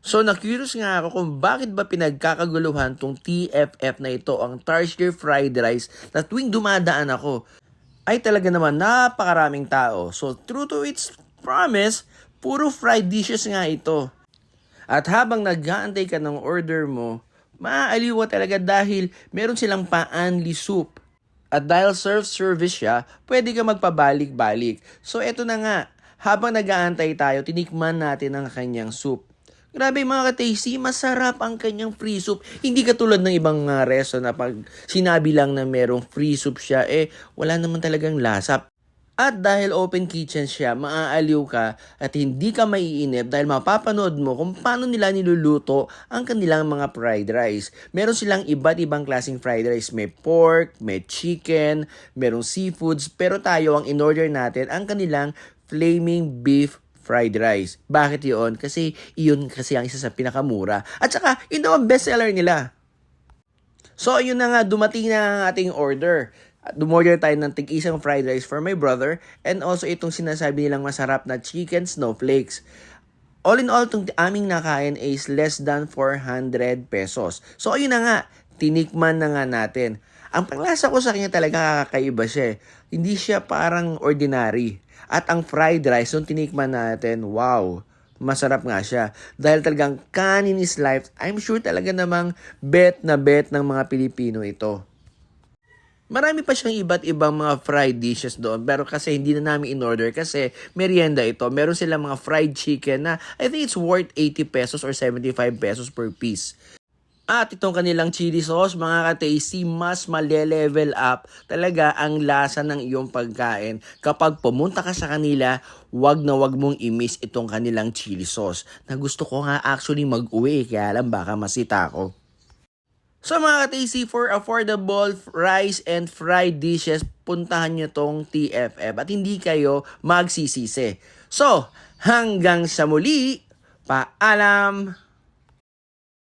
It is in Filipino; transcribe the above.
So na-curious nga ako kung bakit ba pinagkakaguluhan tong TFF na ito, ang Thursday Fried Rice, na tuwing dumadaan ako ay talaga naman napakaraming tao. So true to its promise, puro fried dishes nga ito. At habang nag-aantay ka ng order mo, maaaliw ka talaga dahil meron silang pa-only soup. At dahil self-service siya, pwede ka magpabalik-balik. So eto na nga, habang nag-aantay tayo, tinikman natin ang kanyang soup. Grabe mga ka-tasty, masarap ang kanyang free soup. Hindi katulad ng ibang resto na pag sinabi lang na merong free soup siya, wala naman talagang lasa. At dahil open kitchen siya, maaaliw ka at hindi ka maiinip dahil mapapanood mo kung paano nila niluluto ang kanilang mga fried rice. Meron silang iba't ibang klaseng fried rice. May pork, may chicken, merong seafoods, pero tayo ang in-order natin ang kanilang flaming beef fried rice. Bakit yun? Kasi iyon kasi ang isa sa pinakamura. At saka, yun ang bestseller nila. So, ayun na nga, dumating na ang ating order. Dumorder tayo ng tig-isang fried rice for my brother and also itong sinasabi nilang masarap na chicken snowflakes. All in all, itong aming nakain is less than 400 pesos. So, ayun na nga, tinikman na nga natin. Ang panglasa ko sa kanya talaga kakaiba siya. Hindi siya parang ordinary. At ang fried rice, nung tinikman natin, wow, masarap nga siya. Dahil talagang kanin is life, I'm sure talaga namang bet na bet ng mga Pilipino ito. Marami pa siyang iba't ibang mga fried dishes doon, pero kasi hindi na namin in-order kasi merienda ito. Meron silang mga fried chicken na I think it's worth 80 pesos or 75 pesos per piece. At itong kanilang chili sauce, mga ka-tasty, mas male-level up talaga ang lasa ng iyong pagkain. Kapag pumunta ka sa kanila, wag na wag mong i-miss itong kanilang chili sauce. Na gusto ko nga actually mag-uwi, kaya lang baka masita ako. So mga ka-tasty, for affordable rice and fried dishes, puntahan nyo tong TFF at hindi kayo magsisisi. So, hanggang sa muli, paalam!